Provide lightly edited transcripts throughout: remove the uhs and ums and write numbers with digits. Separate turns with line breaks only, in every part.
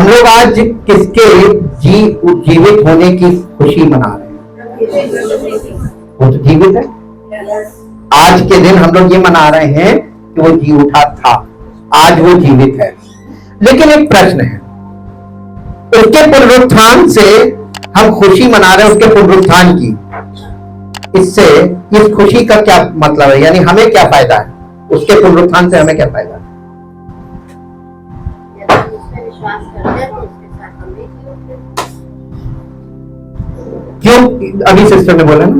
हम लोग आज किसके जीवित होने की खुशी मना रहे हैं? वो तो जीवित है। आज के दिन हम लोग ये मना रहे हैं कि वो जी उठा था, आज वो जीवित है। लेकिन एक प्रश्न है, उसके पुनरुत्थान से हम खुशी मना रहे हैं, उसके पुनरुत्थान की। इससे इस खुशी का क्या मतलब है? यानी हमें क्या फायदा है उसके पुनरुत्थान से? हमें क्या फायदा है? क्यों? अभी सिस्टर ने बोला ना,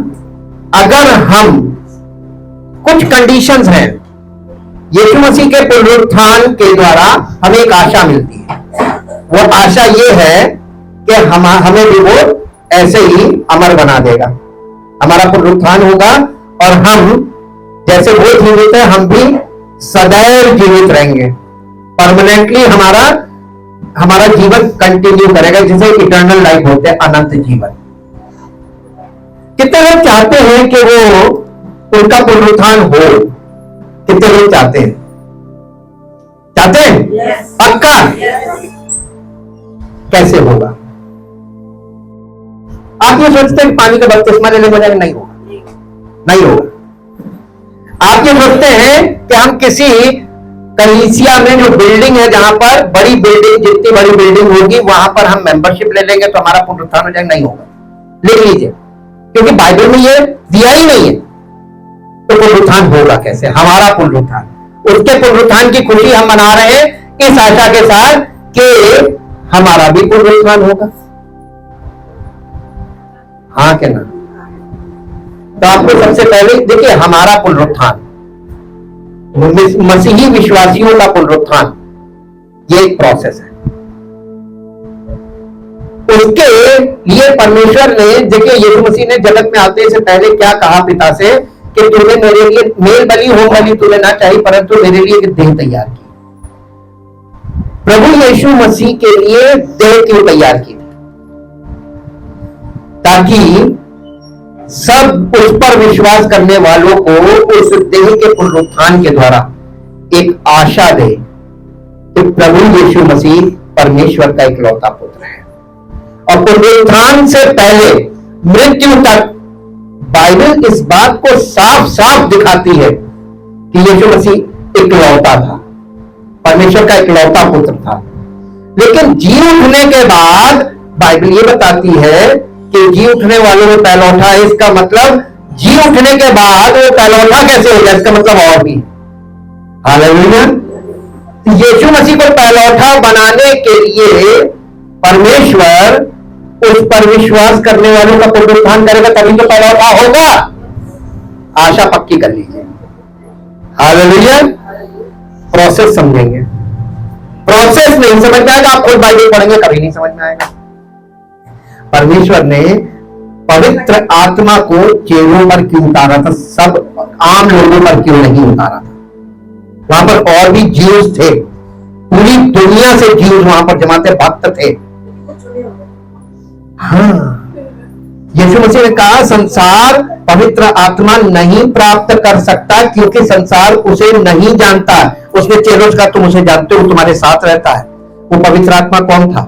अगर हम कुछ कंडीशंस हैं, यीशु मसीह के पुनरुत्थान के द्वारा हमें एक आशा मिलती है। वो आशा ये है कि हमें भी वो ऐसे ही अमर बना देगा। हमारा पुनरुत्थान होगा और हम जैसे वो जीवित है, हम भी सदैव जीवित रहेंगे। परमानेंटली हमारा जीवन कंटिन्यू करेगा, जिसे इटर्नल लाइफ बोलते हैं, अनंत जीवन। कितने लोग चाहते हैं कि वो उनका पुनरुत्थान हो? कितने लोग चाहते हैं? चाहते हैं? yes. पक्का? yes. कैसे होगा? आप ये सोचते हैं पानी का बपतिस्मा लेने में जाएंगे? नहीं होगा, नहीं होगा। आप ये सोचते हैं कि हम किसी कलीसिया में जो बिल्डिंग है, जहां पर बड़ी बिल्डिंग, जितनी बड़ी बिल्डिंग होगी वहां पर हम मेंबरशिप ले लेंगे तो हमारा पुनरुत्थान हो जाएगा? नहीं होगा। लिख लीजिए, क्योंकि बाइबल में ये दिया ही नहीं है। तो पुनरुत्थान होगा कैसे? हमारा पुनरुत्थान, उसके पुनरुत्थान की खुशी हम मना रहे हैं इस आशा के साथ कि हमारा भी पुनरुत्थान होगा। हाँ के ना? तो आपको सबसे पहले देखिए, हमारा पुनरुत्थान, मसीही विश्वासियों का पुनरुत्थान, ये एक प्रोसेस है। उसके लिए परमेश्वर ने, देखिए यीशु मसीह ने जगत में आते से पहले क्या कहा पिता से कि तूने मेरे लिए मेल बलि होम बलि तूने ना चाहिए, परंतु मेरे लिए एक देह तैयार की। प्रभु यीशु मसीह के लिए देह क्यों तैयार की? ताकि सब उस पर विश्वास करने वालों को उस देह के पुनरुत्थान के द्वारा एक आशा दे कि प्रभु यीशु मसीह परमेश्वर का इकलौता पुत्र है। और पुनरुत्थान से पहले मृत्यु तक बाइबल इस बात को साफ साफ दिखाती है कि यीशु मसीह इकलौता था, परमेश्वर का इकलौता पुत्र था। लेकिन जी उठने के बाद बाइबल ये बताती है कि जी उठने वालों में पहलौठा है। इसका मतलब जी उठने के बाद वो पहलौठा कैसे हो गया? इसका मतलब और भी। हालेलुया। यीशु मसीह को पहलौठा बनाने के लिए परमेश्वर उस पर विश्वास करने वालों का पुनरुत्थान करेगा, तभी तो पहलौठा होगा। आशा पक्की कर लीजिए। हालेलुया। प्रोसेस समझेंगे, प्रोसेस नहीं समझ में आएगा। आप खुद बाइबल पढ़ेंगे कभी नहीं समझ में आएगा। परमेश्वर ने पवित्र आत्मा को चेलों पर क्यों उतारा था? सब आम लोगों पर क्यों नहीं उतारा था? वहां पर और भी जीव थे, पूरी दुनिया से जीव वहां पर जमा थे, भक्त थे। हाँ, यीशु मसीह ने कहा संसार पवित्र आत्मा नहीं प्राप्त कर सकता क्योंकि संसार उसे नहीं जानता। उसने चेलों का तुम उसे जानते हो, तुम्हारे साथ रहता है। वो पवित्र आत्मा कौन था?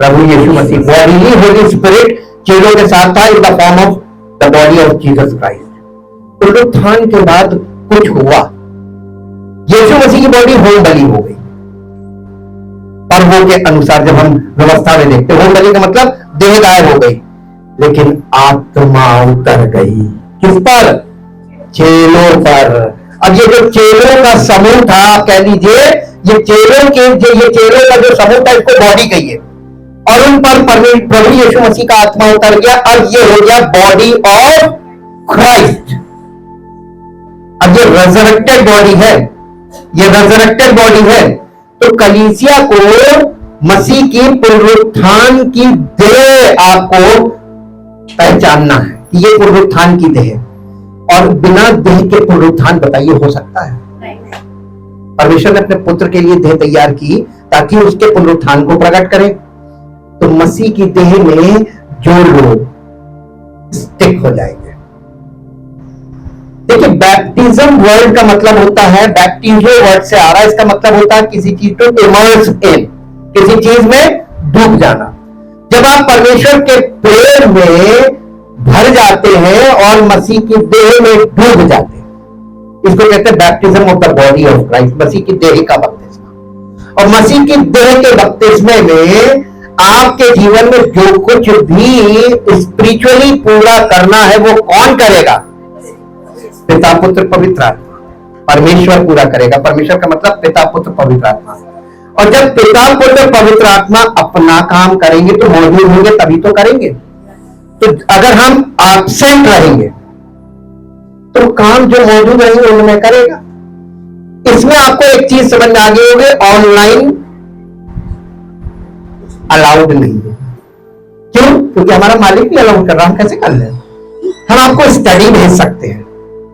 प्रभु यीशु मसीह। बॉडी होली स्पिरिट चेलों के साथ था in the form of the body of Jesus Christ. पुनरुत्थान के बाद कुछ हुआ, यीशु मसीह की बॉडी होम बलि हो गई। पर्वों के अनुसार जब हम व्यवस्था में देखते हैं, होम बलि का मतलब देह गायब हो गई, लेकिन आत्मा उतर गई। किस पर? चेलों पर। अब ये जो चेलों का समूह था, आप कह लीजिए ये चेलों का जो समूह था, इसको बॉडी कहिए, और उन पर प्रभु यीशु मसीह का आत्मा उतर गया। अब ये हो गया बॉडी ऑफ क्राइस्ट। अब ये रेजरेक्टेड बॉडी है, ये रेजरेक्टेड बॉडी है। तो कलीसिया को मसीह की पुनरुत्थान की देह आपको पहचानना है कि ये पुनरुत्थान की देह है। और बिना देह के पुनरुत्थान बताइए हो सकता है? परमेश्वर ने अपने पुत्र के लिए देह तैयार की ताकि उसके पुनरुत्थान को प्रकट करें। तो मसीह की देह में जो लोग स्टिक हो जाएंगे। देखिए, बैप्टिज्म वर्ड का मतलब होता है, बैप्टिज्म वर्ड से आ रहा है, इसका मतलब होता है किसी चीज को इमर्स इन, किसी चीज में डूब जाना। जब आप परमेश्वर के प्रेम में भर जाते हैं और मसीह की देह में डूब जाते हैं, इसको कहते हैं baptism of the body of Christ, मसीह की देह का बपतिस्मा। और मसीह की देह के बपतिस्मे में आपके जीवन में जो कुछ भी स्पिरिचुअली पूरा करना है वो कौन करेगा? पिता पुत्र पवित्र आत्मा, परमेश्वर पूरा करेगा। परमेश्वर का मतलब पिता पुत्र पवित्र आत्मा। और जब पिता पुत्र पवित्र आत्मा अपना काम करेंगे तो मौजूद होंगे तभी तो करेंगे। तो अगर हम एब्सेंट रहेंगे तो काम जो मौजूद रहेंगे उनमें करेगा। इसमें आपको एक चीज समझ में आ गई होगी, ऑनलाइन अलाउड नहीं है। क्यों? क्योंकि हमारा मालिक भी अलाउड कर रहा है, हम कैसे कर लें? हम आपको स्टडी भेज सकते हैं,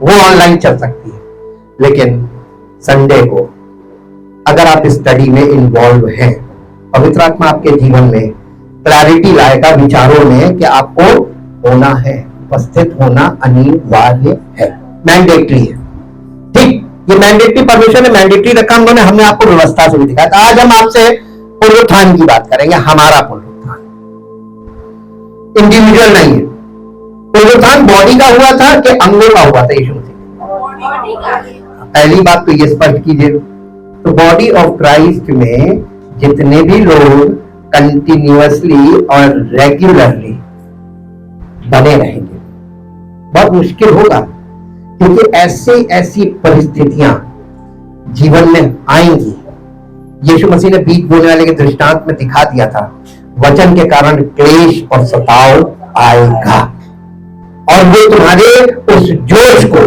वो ऑनलाइन चल सकती है, लेकिन संडे को अगर आप स्टडी में इन्वॉल्व हैं, पवित्र आत्मा आपके जीवन में क्लैरिटी लाएगा विचारों में कि आपको होना है, उपस्थित होना अनिवार्य है, मैंडेटरी है। ठीक, ये मैंडेटरी परमेश्वर ने मैंडेटरी रखा, हमने आपको व्यवस्था से भी दिखाया। आज हम आपसे पुनरुत्थान की बात करेंगे, हमारा पुनरुत्थान, इंडिविजुअल नहीं है। पुनरुत्थान बॉडी का हुआ था कि अंगों का हुआ था? यीशु मसीह। पहली बात तो ये स्पष्ट कीजिए, तो बॉडी ऑफ क्राइस्ट में जितने भी लोग कंटिन्यूअसली और रेगुलरली बने रहेंगे, बहुत मुश्किल होगा, क्योंकि ऐसी परिस्थितियां जीवन में आएंगी। यीशु मसीह ने बीज बोने वाले के दृष्टांत में दिखा दिया था, वचन के कारण क्लेश और सताव आएगा और वो तुम्हारे उस जोश को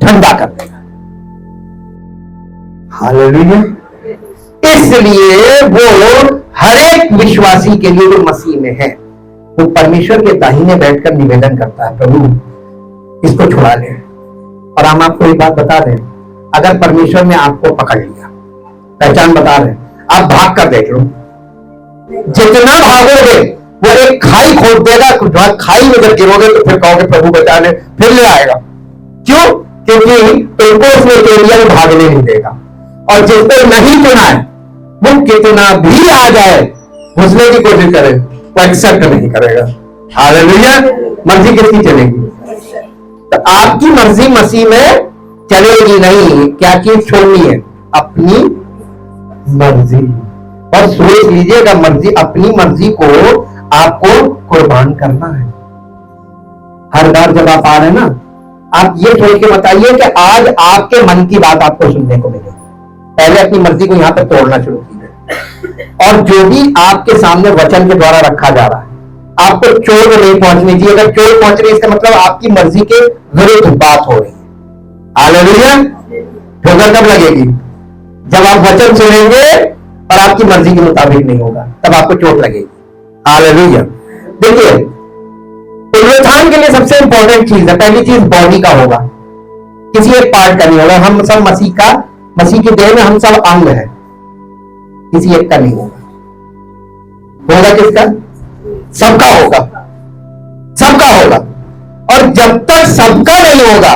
ठंडा कर देगा। हालेलुया। इसलिए वो हर एक विश्वासी के लिए जो मसीह में है, वो परमेश्वर के दाहिने बैठकर निवेदन करता है, प्रभु इसको छुड़ा ले। और हम आपको एक बात बता दें, अगर परमेश्वर ने आपको पकड़ लिया, पहचान बता रहे, आप भाग कर देख लो, जितना भागोगे वो एक खाई खोद देगा, खाई में जब गिरोगे तो फिर कहोगे प्रभु बचा ले, फिर ले आएगा। क्यों? क्योंकि तुमको उसने एरिया में भागने नहीं देगा। और जिस पर नहीं चुना है वो कितना भी आ जाए घुसने की कोशिश करे, वो एक्सेप्ट नहीं करेगा। हालेलुया। मर्जी किसकी चलेगी? तो आपकी मर्जी मसीह में चलेगी नहीं। क्या चीज छोड़नी है? अपनी मर्जी। और सोच लीजिएगा, मर्जी, अपनी मर्जी को आपको कुर्बान करना है। हर बार जब आप आ रहे हैं ना, आप ये सोच के बताइए कि आज आपके मन की बात आपको सुनने को मिलेगी। पहले अपनी मर्जी को यहां पर तोड़ना शुरू कीजिए, और जो भी आपके सामने वचन के द्वारा रखा जा रहा है, आपको चोट नहीं पहुंचनी चाहिए। अगर चोट पहुंच रही है, इसका मतलब आपकी मर्जी के विरुद्ध बात हो रही है। हालेलुया। ठोकर कब लगेगी? जब आप वचन सुनेंगे और आपकी मर्जी के मुताबिक नहीं होगा, तब आपको चोट लगेगी। हालेलुया। देखिए, पुनरुत्थान के लिए सबसे इंपॉर्टेंट चीज है, पहली चीज बॉडी का होगा, किसी एक पार्ट का नहीं होगा। हम सब मसीह की देह में हम सब अंग है, किसी एक का नहीं होगा। होगा किसका? सबका होगा, सबका होगा। और जब तक सबका नहीं होगा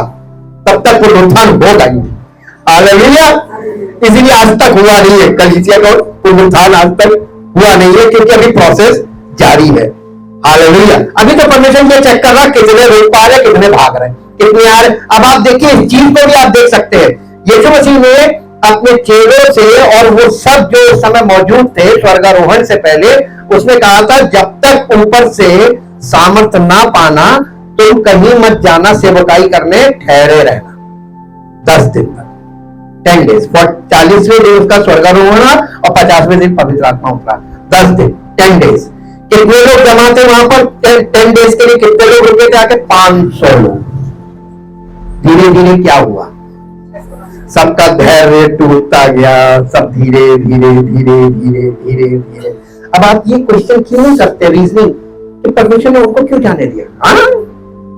तब तक पुनरुत्थान होगा ही। हालेलुया। इसीलिए आज तक हुआ नहीं है कलीसिया का पुनरुत्थान, आज तक हुआ नहीं है, क्योंकि अभी प्रोसेस जारी है। हालेलुया। अभी तो परमेश्वर ये चेक कर रहा, कितने रोक पा रहे, कितने भाग रहे, कितने आ रहे। अब आप देखिए, इस चीज को भी आप देख सकते हैं। यीशु मसीह ने अपने चेलों से, और वो सब जो उस समय मौजूद थे स्वर्गारोहण से पहले, उसने कहा था जब तक ऊपर से सामर्थ ना पाना तुम कहीं मत जाना, सेवकाई करने ठहरे रहना 10 दिन तक, 10 डेज। 40वें दिन उसका स्वर्गारोहण और 50वें दिन पवित्र आत्मा उतरा। 10 दिन, 10 डेज। कितने लोग जमा थे वहां पर 10 डेज के लिए? कितने लोग रुके थे आके? 500 लोग। धीरे धीरे क्या हुआ? सबका धैर्य टूटता गया, सब धीरे धीरे धीरे धीरे धीरे धीरे। अब आप ये क्वेश्चन क्यों नहीं करते, रीजनिंग, कि परमेश्वर ने उनको क्यों जाने दिया? हाँ,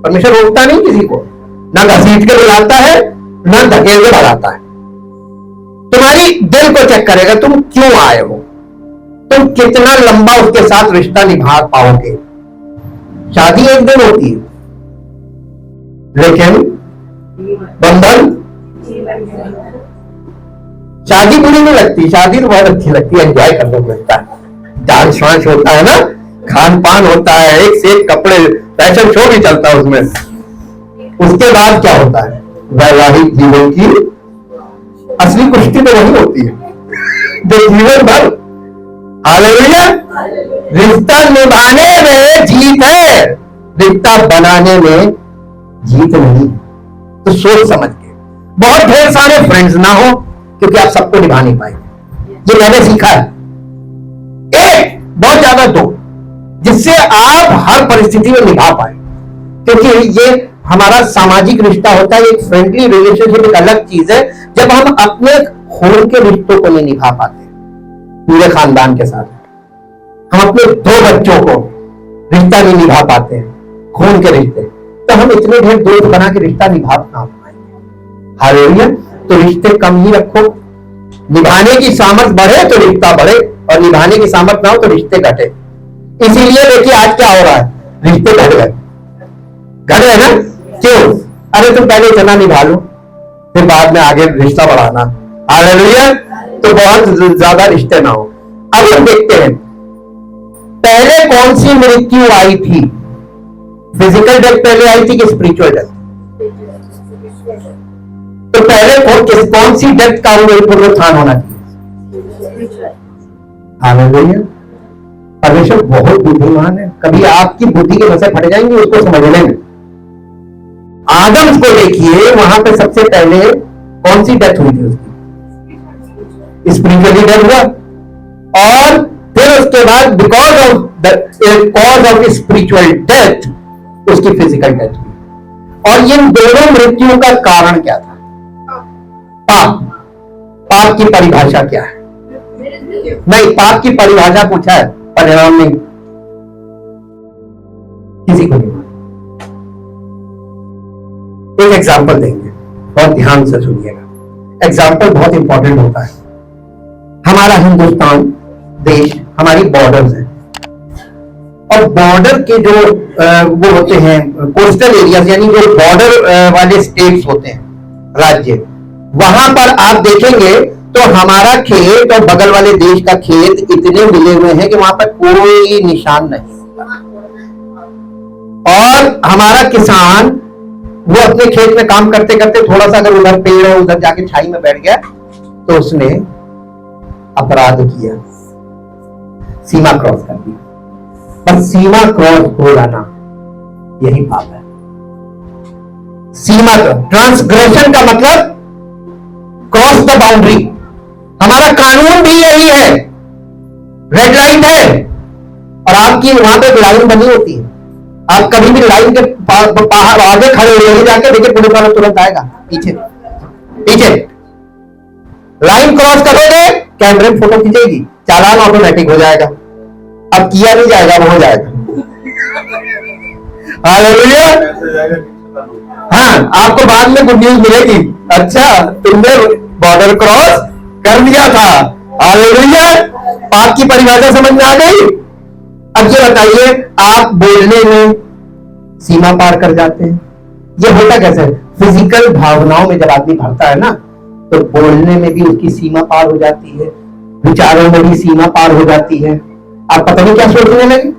परमेश्वर रोकता नहीं किसी को, ना घसीट के बुलाता है, ना धकेल के भगाता है। तुम्हारी दिल को चेक करेगा, तुम क्यों आए हो, तुम कितना लंबा उसके साथ रिश्ता निभा पाओगे। शादी एक दिन होती है, लेकिन बंधन, शादी बुरी नहीं लगती, शादी तो बहुत अच्छी लगती है, एंजॉय करने को मिलता है। डांस वांस होता है ना, खान पान होता है, एक से एक कपड़े, फैशन शो भी चलता है उसमें। उसके बाद क्या होता है? वैवाहिक जीवन की असली कुश्ती तो वही होती है जो जीवन भर, हालेलुया, रिश्ता निभाने में जीत है, रिश्ता बनाने में जीत नहीं। तो सोच समझ के, बहुत ढेर सारे फ्रेंड्स ना हो, क्योंकि आप सबको निभा नहीं पाएंगे। ये मैंने सीखा है, एक बहुत ज्यादा दो, जिससे आप हर परिस्थिति में निभा पाए। क्योंकि ये हमारा सामाजिक रिश्ता होता है, एक फ्रेंडली रिलेशनशिप एक अलग चीज है। जब हम अपने खून के रिश्तों को नहीं निभा पाते पूरे खानदान के साथ, हम अपने दो बच्चों को रिश्ता नहीं निभा पाते हैं, खून के रिश्ते, तो हम इतने ढेर दोस्त बना के रिश्ता निभा पाएंगे? हालेलुया। तो रिश्ते कम ही रखो, निभाने की सामर्थ बढ़े तो रिश्ता बढ़े, और निभाने की सामर्थ ना हो तो रिश्ते घटे। इसीलिए देखिए आज क्या हो रहा है, रिश्ते घट गए, घटे ना। क्यों? अरे तुम पहले इतना निभा लो, फिर बाद में आगे रिश्ता बढ़ाना। हालेलुया। तो बहुत ज्यादा रिश्ते ना हो। अब हम देखते हैं पहले कौन सी मृत्यु आई थी, फिजिकल डेथ पहले आई थी कि स्पिरिचुअल डेथ? तो पहले कौन सी डेथ का पुनरुत्थान होना चाहिए? हालेलुया। परमेश्वर बहुत बुद्धिमान है, कभी आपकी बुद्धि के नसें फट जाएंगी उसको समझने में। आदम को देखिए, वहां पे सबसे पहले कौन सी डेथ हुई थी उसकी? स्पिरिचुअली डेथ हुआ, और फिर उसके बाद because of the cause of spiritual death उसकी फिजिकल डेथ हुई। और इन दोनों मृत्युओं का कारण क्या था? पाप। पाप की परिभाषा क्या है? नहीं, पाप की परिभाषा पूछा है, परिणाम नहीं, किसी को नहीं। एक एग्जाम्पल देंगे, बहुत ध्यान से सुनिएगा। एग्जाम्पल बहुत इंपॉर्टेंट होता है। हमारा हिंदुस्तान देश, हमारी बॉर्डर्स हैं, और बॉर्डर के जो वो होते हैं कोस्टल एरियाज, यानी जो बॉर्डर वाले स्टेट्स होते हैं, राज्य, वहां पर आप देखेंगे तो हमारा खेत और बगल वाले देश का खेत इतने मिले हुए हैं कि वहां पर कोई निशान नहीं होता। और हमारा किसान वो अपने खेत में काम करते करते थोड़ा सा अगर उधर पेड़ है, उधर जाके छाई में बैठ गया तो उसने अपराध किया, सीमा क्रॉस कर दी। पर सीमा क्रॉस हो जाना यही पाप है। सीमा ट्रांसग्रेशन का मतलब क्रॉस द बाउंड्री। हमारा कानून भी यही है, रेड लाइन है, और आपकी वहां पे लाइन बनी होती है। आप कभी भी लाइन के बाहर आगे खड़े हो जाके देखिए, पुलिस वाला तुरंत आएगा पीछे पीछे। लाइन क्रॉस करोगे, कैमरे में फोटो खींचेगी, चालान ऑटोमेटिक हो जाएगा। अब किया नहीं जाएगा, वो हो जाएगा। हालेलुया। हाँ, आपको बाद में गुड न्यूज मिलेगी, अच्छा तुमने बॉर्डर क्रॉस कर लिया था। हालेलुया। पाप की परिभाषा समझ में आ गई। अब ये बताइए, आप बोलने में सीमा पार कर जाते हैं, ये होता कैसे? फिजिकल भावनाओं में जब आदमी भरता है ना, तो बोलने में भी उसकी सीमा पार हो जाती है, विचारों में भी सीमा पार हो जाती है। आप पता नहीं क्या सोचने लगे,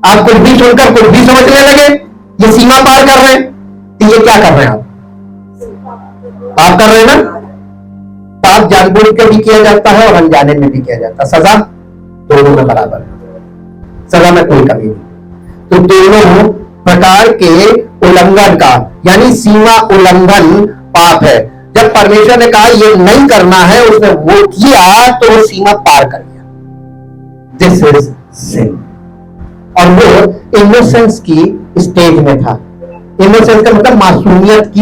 आप कुछ भी सुनकर कुछ भी समझने लगे, ये सीमा पार कर रहे हैं। तो ये क्या कर रहे हैं? आप पाप कर रहे हैं ना। पाप जानबूझ कर भी किया जाता है और अनजाने में भी किया जाता है, सजा दोनों में बराबर है, सजा में कोई कमी नहीं। तो दोनों प्रकार के उल्लंघन का, यानी सीमा उल्लंघन पाप है। जब परमेश्वर ने कहा ये नहीं करना है, उसने वो किया तो वो सीमा पार कर गया। दिस इज सिन। और वो इनोसेंस की स्टेज में था। इनोसेंस का मतलब मासूमियत की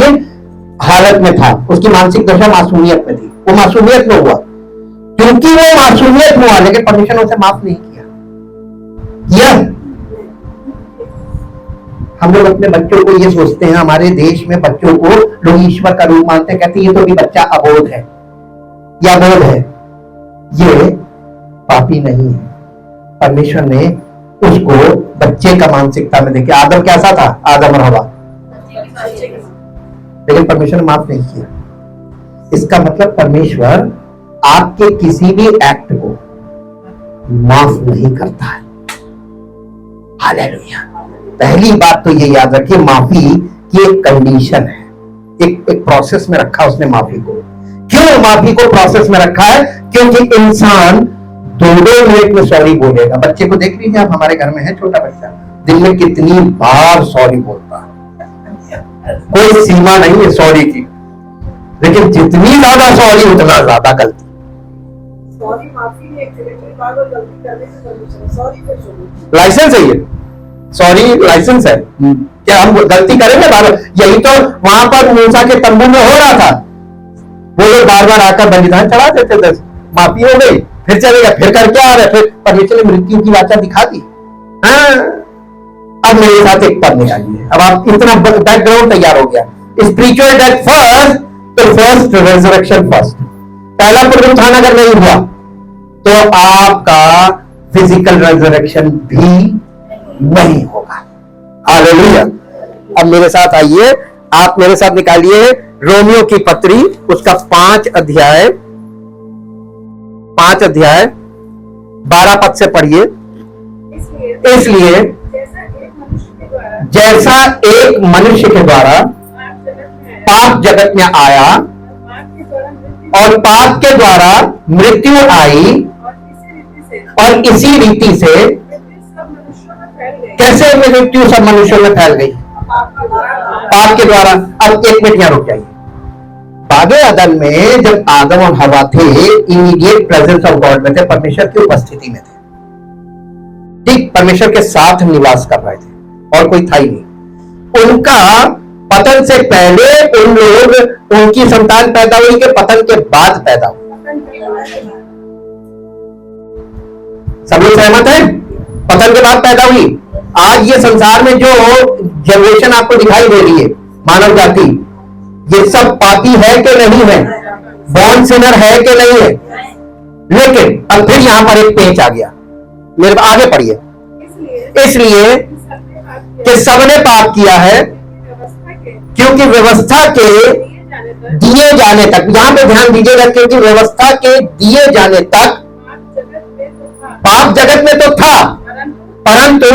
हालत में था, उसकी मानसिक दशा मासूमियत में थी, वो मासूमियत में हुआ। क्योंकि वो मासूमियत में हुआ, लेकिन परमेश्वर ने उसे माफ नहीं किया। हम लोग अपने बच्चों को ये सोचते हैं, हमारे देश में बच्चों को लोग ईश्वर का रूप मानते हैं, कहते हैं ये तो भी बच्चा अबोध है या अबोध है। ये पापी नहीं है। परमेश्वर ने उसको बच्चे का मानसिकता में देखे। आदम कैसा था? आदम और हवा, लेकिन परमेश्वर ने माफ नहीं किया। इसका मतलब परमेश्वर आपके किसी भी एक्ट को माफ नहीं करता है। हालेलुया। पहली बात तो ये याद रखिए, माफी की एक कंडीशन है, एक प्रोसेस में रखा उसने माफी को। क्यों माफी को प्रोसेस में रखा है? क्योंकि इंसान 2-2 मिनट में सॉरी बोलेगा। बच्चे को देख लीजिए आप, हमारे घर में है छोटा बच्चा, दिन में कितनी बार सॉरी बोलता है, कोई सीमा नहीं है सॉरी की, लेकिन जितनी ज्यादा सॉरी उतना ज्यादा गलती।
सॉरी माफी नहीं, एक बार और गलती करने से परमिशन, सॉरी फिर सॉरी
लाइसेंस है ये, सॉरी लाइसेंस है। क्या हम गलती करेंगे बार? यही तो वहां पर मूसा के तंबू में हो रहा था, वो लोग बार बार आकर बलिदान चढ़ा देते थे, माफी हो गई, फिर चलेगा, फिर करके आ रहे, फिर परमेश्वर ने मृत्यु की वाचा दिखा दी। हाँ, अब मेरे साथ एक पद निकालिए। अब आप इतना बैकग्राउंड तैयार हो गया, स्पिरिचुअल डेथ फर्स्ट, तो फर्स्ट रेजरेक्शन फर्स्ट। पहला पुनरुत्थान अगर नहीं हुआ तो आपका फिजिकल रेजरेक्शन भी नहीं होगा। हालेलुया। अब मेरे साथ आइए, आप मेरे साथ निकालिए रोमियो की पत्री, उसका 5 अध्याय 12 पद से पढ़िए। इसलिए जैसा एक मनुष्य के द्वारा पाप जगत में आया और पाप के द्वारा मृत्यु आई, और इसी रीति से कैसे मृत्यु सब मनुष्यों में फैल गई? पाप के द्वारा। अब 1 मिनट यहां रुक जाइए। बागे अदन में जब आदम और हवा थे, इमीडिएट प्रेजेंस ऑफ गॉड में थे, परमेश्वर की उपस्थिति में थे, ठीक, परमेश्वर के साथ निवास कर रहे थे और कोई था ही नहीं। उनका पतन से पहले उन लोग, उनकी संतान पैदा हुई कि पतन के बाद पैदा हुई? सब लोग सहमत हैं? पतन के बाद पैदा हुई। आज ये संसार में जो जनरेशन आपको दिखाई दे रही है, मानव जाति, ये सब पापी है कि नहीं है? बॉर्न सिनर है कि नहीं है? लेकिन अब फिर यहां पर एक पेच आ गया, मेरे आगे पढ़िए। इसलिए कि सबने पाप किया है, क्योंकि व्यवस्था के दिए जाने तक, यहां पे ध्यान दीजिएगा, क्योंकि व्यवस्था के दिए जाने तक पाप जगत में तो था, परंतु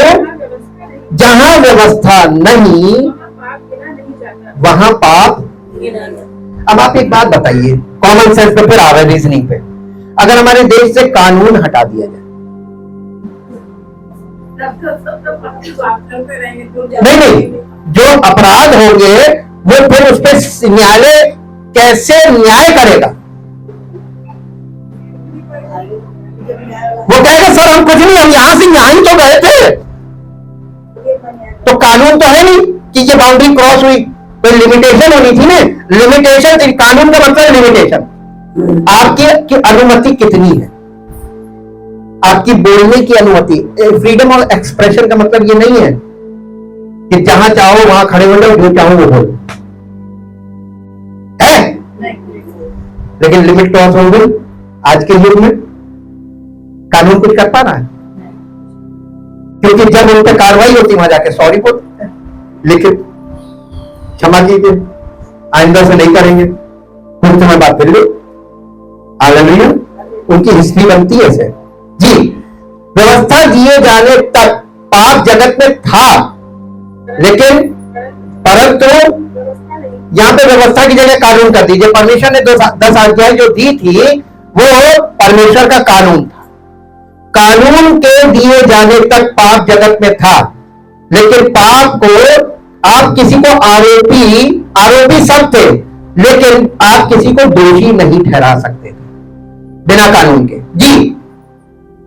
जहां व्यवस्था नहीं वहां पाप। अब आप एक बात बताइए, कॉमन सेंस पे फिर आ रहे रीजनिंग पे, अगर हमारे देश से कानून हटा दिया जाए, नहीं, जो अपराध होंगे वो फिर उस पर न्यायालय कैसे न्याय करेगा? वो कहेगा सर हम कुछ नहीं, हम यहां से यहां ही तो गए थे, तो कानून तो है नहीं कि ये बाउंड्री क्रॉस हुई, कोई लिमिटेशन होनी थी ना। लिमिटेशन, कानून का मतलब लिमिटेशन। आपकी अनुमति कितनी है, आपकी बोलने की अनुमति। फ्रीडम ऑफ एक्सप्रेशन का मतलब ये नहीं है कि जहां चाहो वहां खड़े हो जाओ, जो चाहो वो बोलो, है? लेकिन लिमिट क्रॉस हो गई। आज के युग में कानून कुछ कर पा रहा है? क्योंकि जब उन पर कार्रवाई होती वहां जाके सॉरी बोलते हैं, लेकिन क्षमा कीजिए, आइंदा से नहीं करेंगे, कुछ समय बात फिर हालेलुया, उनकी हिस्ट्री बनती है ऐसे। जी, व्यवस्था दिए जाने तक पाप जगत में था, लेकिन परंतु यहां पे व्यवस्था की जगह कानून कर दीजिए। परमेश्वर ने 10 आज्ञाएं जो दी थी वो परमेश्वर का कानून था। कानून के दिए जाने तक पाप जगत में था, लेकिन पाप को आप किसी को आरोपी सब थे, लेकिन आप किसी को दोषी नहीं ठहरा सकते थे बिना कानून के। जी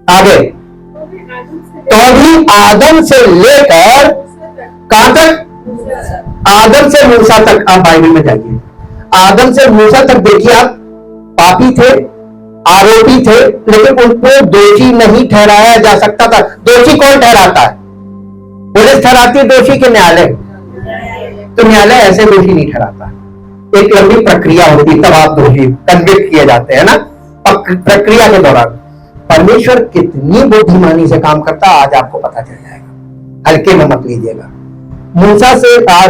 आगे, तो भी आदम से लेकर कहां तक? आदम से मूसा तक। आप बाइबल में जाइए, आदम से मूसा तक देखिए, आप पापी थे, आरोपी थे, लेकिन उनको दोषी नहीं ठहराया जा सकता था। दोषी कौन ठहराता है? पुलिस ठहराती है दोषी के न्यायालय? तो न्यायालय ऐसे दोषी नहीं ठहराता, एक लंबी प्रक्रिया होती, तब आप दोषी कन्विक्ट किए जाते हैं ना। प्रक्रिया के दौरान परमेश्वर कितनी बुद्धिमानी से काम करता है आज आपको पता चल जाएगा, हल्के में मत लीजिएगा। मूसा से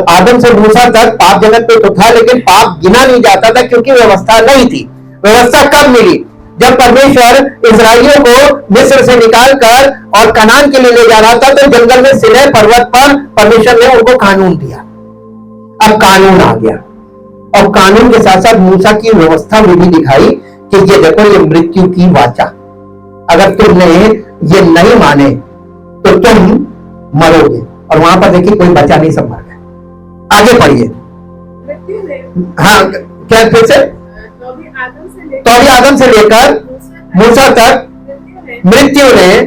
आदम से मूसा तक पाप जगत पे तो था, लेकिन पाप गिना नहीं जाता था क्योंकि व्यवस्था नहीं थी। व्यवस्था कब मिली? जब परमेश्वर इस्राएलियों को मिस्र से निकालकर और कनान के लिए ले जा रहा था, तो जंगल में सिनै पर्वत पर परमेश्वर ने उनको कानून दिया। अब कानून आ गया, और कानून के साथ साथ मूसा की व्यवस्था विधि दिखाई कि ये देखो, ये मृत्यु की वाचा, अगर तुमने ये नहीं माने तो तुम मरोगे। और वहां पर देखिए कोई बचा नहीं, सब मर गए। आगे पढ़िए।
मृत्यु ने
हाँ, क्या फिर से?
तो भी
आदम से लेकर मूसा तक मृत्यु ने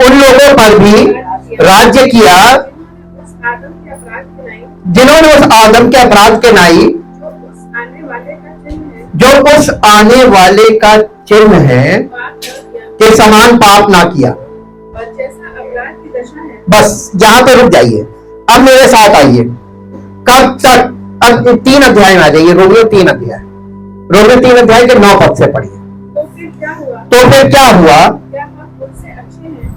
उन लोगों पर भी राज्य किया जिन्होंने उस आदम के अपराध के नाई, जो उस आने वाले का चिन्ह है के समान पाप ना किया। बस यहां पे रुक जाइए, अब मेरे साथ आइए। कब तक? अब 3 अध्याय में आ जाइए, रोमियो 3 अध्याय, रोमियो 3 अध्याय के 9 पद से पढ़िए। तो फिर क्या हुआ?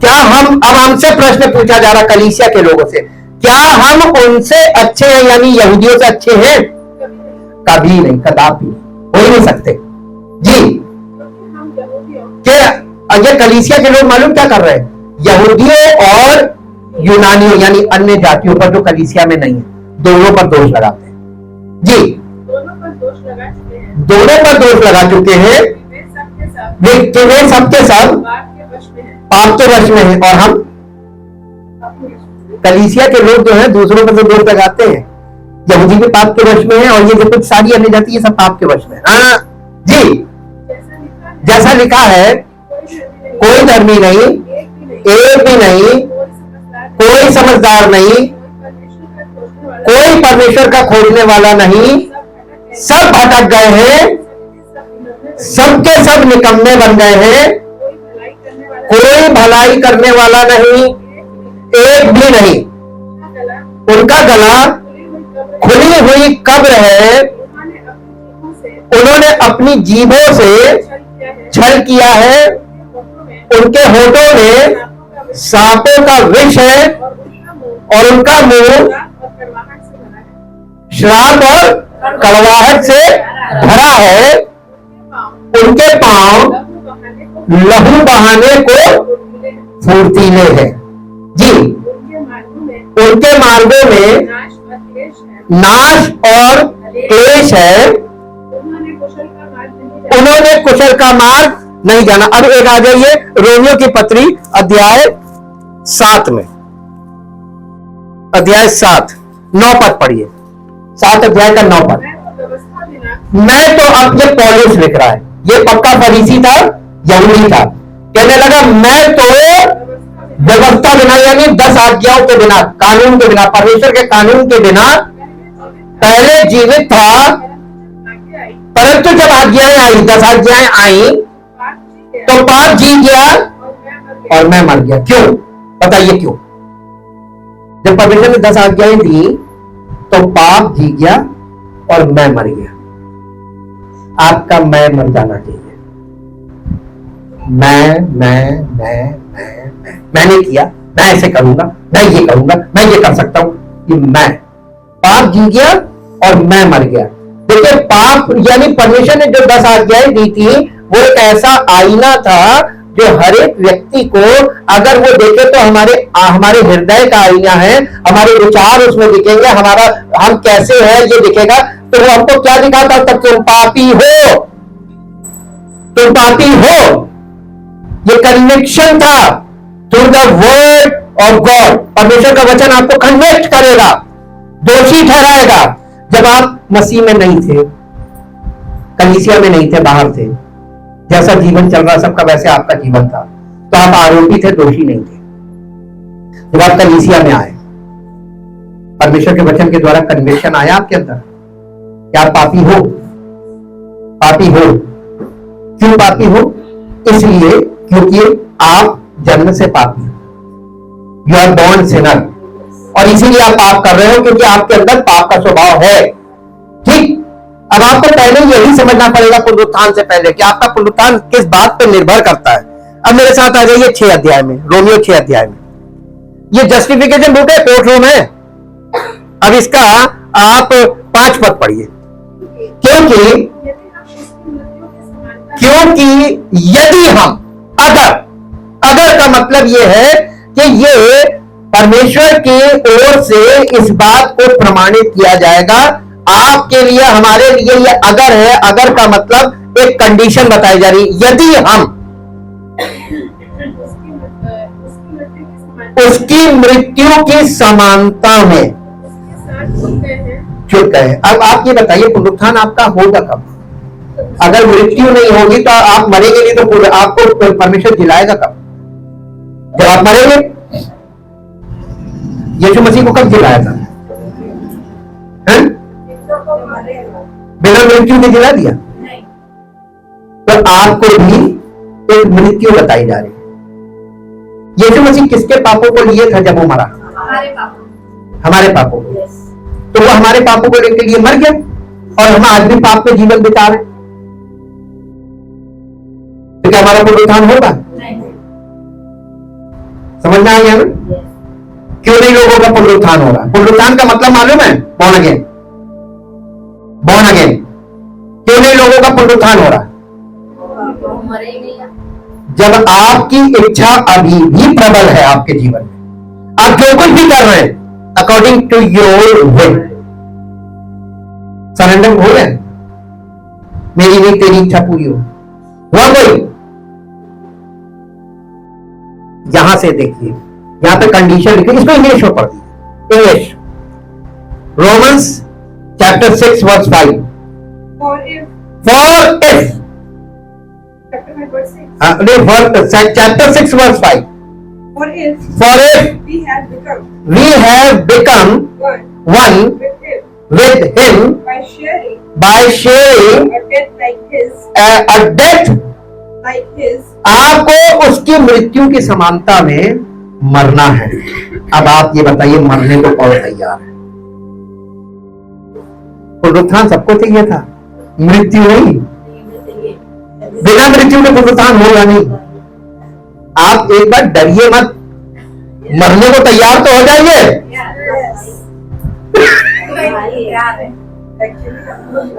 क्या हम, अब हमसे प्रश्न पूछा जा रहा कलीसिया के लोगों से, क्या हम उनसे अच्छे हैं, यानी यहूदियों से अच्छे हैं? कभी नहीं, कदापि हो ही नहीं सकते जी। क्या ये कलीसिया के लोग मालूम क्या कर रहे हैं? यहूदियों और यूनानियों यानी अन्य जातियों पर जो कलीसिया में नहीं है, दोनों पर दोष लगाते हैं जी। दोनों पर दोष लगा चुके हैं कि वे सबके सब पाप के वश में है। और हम कलीसिया के लोग जो है दूसरों पर तो दोष लगाते हैं, यहूदी भी पाप के वश में है, और ये जो कुछ सारी अन्य जाति ये सब पाप के वश में है। हाँ जी, जैसा लिखा है, कोई धर्मी नहीं, एक भी नहीं, कोई समझदार नहीं, कोई परमेश्वर का खोजने वाला नहीं, सब भटक गए हैं, सबके सब निकम्मे बन गए हैं, कोई भलाई करने वाला नहीं, एक भी नहीं। उनका गला खुली हुई कब्र है, उन्होंने अपनी जीभों से छल किया है, उनके होठों में सांपों का विष है, और उनका मुंह श्राप और कड़वाहट से भरा है, उनके पांव लहू बहाने को फुर्तीले हैं जी। उनके मार्गों में नाश और क्लेश है, उन्होंने कुशल का मार्ग नहीं जाना। अब एक आ जाइए रोमियो की पत्री अध्याय 7 में, अध्याय 7 9 पद पढ़िए। 7 अध्याय का 9 पद। मैं तो, अब ये पौलुस लिख रहा है, ये पक्का फरीसी था, यहूदी था, कहने लगा मैं तो व्यवस्था बिना यानी 10 आज्ञाओं के बिना, कानून के बिना, परमेश्वर के कानून के बिना पहले जीवित था, परंतु जब आज्ञाएं आई, 10 आज्ञाएं आई, तो पाप जीत गया और मैं मर गया। क्यों? बताइए क्यों? जब परमेश्वर ने 10 आज्ञाएं दी तो पाप जीत गया और मैं मर गया। आपका मैं मर जाना चाहिए। मैंने किया, मैं ऐसे करूंगा, मैं ये करूंगा, मैं ये कर सकता हूं, कि मैं, पाप जीत गया और मैं मर गया। देखिए पाप यानी परमेश्वर ने जो 10 आज्ञाएं दी थी वो एक ऐसा आईना था जो हर एक व्यक्ति को अगर वो देखे तो हमारे हृदय का आईना है, हमारे विचार उसमें दिखेंगे, हमारा हम कैसे हैं ये दिखेगा। तो वो हमको क्या दिखाता? तब तुम पापी हो, तुम पापी हो। ये कन्विक्शन था through the word of God. परमेश्वर का वचन आपको कन्विक्ट करेगा, दोषी ठहराएगा। जब आप मसीह में नहीं थे, कलीसिया में नहीं थे, बाहर थे, जैसा जीवन चल रहा सबका वैसे आपका जीवन था, तो आप आरोपी थे, दोषी नहीं थे। जब आप कलीसिया में आए, परमेश्वर के वचन के द्वारा कन्विक्शन आया आपके अंदर, क्या आप पापी हो? पापी हो। क्यों पापी हो? इसलिए क्योंकि आप जन्म से पापी हो, यू आर बॉर्न सिनर, और इसीलिए आप पाप कर रहे हो क्योंकि आपके अंदर पाप का स्वभाव है। ठीक, अब आपको पहले यही समझना पड़ेगा पुनरुत्थान से पहले कि आपका पुनरुत्थान किस बात पर निर्भर करता है। अब मेरे साथ आ जाइए 6 अध्याय में, रोमियो 6 अध्याय में। ये जस्टिफिकेशन बुक है, कोर्ट रूम है। अब इसका आप 5 पद पढ़िए। क्योंकि क्योंकि यदि हम अगर का मतलब यह है कि ये परमेश्वर की ओर से इस बात को प्रमाणित किया जाएगा। आपके लिए हमारे लिए ये अगर है, अगर का मतलब एक कंडीशन बताई जा रही, यदि हम उसकी मृत्यु की समानता में जुट गए। अब आप ये बताइए पुनरुत्थान आपका होगा कब? अगर मृत्यु नहीं होगी तो आप मरेंगे नहीं, तो आपको परमेश्वर जिलाएगा कब? जब आप मरेंगे। यीशु मसीह को कब जिलाया था? बिना मृत्यु के जिला दिया। तो आपको भी एक मृत्यु बताई जा रही है। यीशु मसीह किसके पापों को लिए था जब वो मरा? हमारे पापों को। तो वो हमारे पापों को लेकर लिए मर गया, और हम आज भी पाप में जीवन बिता रहे। तो क्या हमारा पुनरुत्थान होगा? समझ में आ गया ना? क्यों नहीं लोगों का पुनरुत्थान हो रहा? पुनरुत्थान का मतलब मालूम है? Born again. Born again. क्यों नहीं लोगों का पुनरुत्थान हो रहा? जब आपकी इच्छा अभी भी प्रबल है आपके जीवन में, आप जो कुछ भी कर रहे हैं according to your will, surrender हो गए, मेरी नहीं तेरी इच्छा पूरी हो। हुआ कोई? यहां से देखिए, यहां पे कंडीशन लिखी, इसको इंग्लिश में पढ़ दीजिए। English, Romans chapter 6 verse 5। For if chapter 6 verse 5। For if we have become one with him by sharing a death like his, आपको उसकी मृत्यु की समानता में मरना है। अब आप ये बताइए, मरने को कौन तैयार है? पुनरुत्थान सबको चाहिए था, मृत्यु नहीं। बिना मृत्यु के पुनरुत्थान होगा नहीं। आप एक बार डरिए मत, मरने को तैयार तो हो जाइए।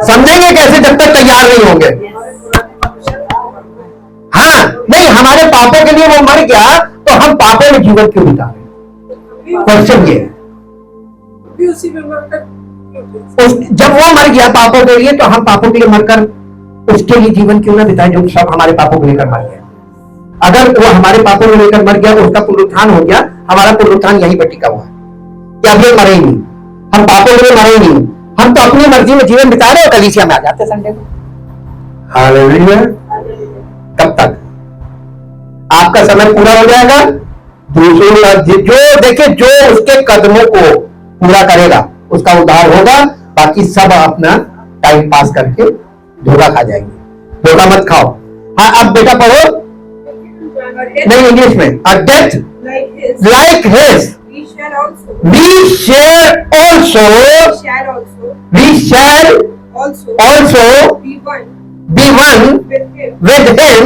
समझेंगे कैसे जब तक तैयार नहीं होंगे? हाँ, नहीं, हमारे पापों के लिए वो मर गया, तो हम पापों में जीवन क्यों बिता रहे? क्वेश्चन ये, जब वो मर गया पापों के लिए, तो हम पापों के लिए मरकर उसके लिए जीवन क्यों ना बिताएं, जो सब हमारे पापों को लेकर मर गया। अगर वो हमारे पापों को लेकर मर गया, उसका पुनरुत्थान हो गया, हमारा पुनरुत्थान यहीं पर टिका हुआ है कि अब ये मरे ही नहीं, हम पापों के लिए मरे ही नहीं, हम तो अपनी मर्जी में जीवन बिता रहे और कलीसिया में आ जाते संडे को। हालेलुया। कब तक? आपका समय पूरा हो जाएगा, दूसरों का जो देखे, जो उसके कदमों को पूरा करेगा उसका उद्धार होगा, बाकी सब अपना टाइम पास करके धोखा खा जाएंगे। धोखा मत खाओ। हाँ, अब बेटा पढ़ो, नहीं इंग्लिश में। A death like his we shall also be one with him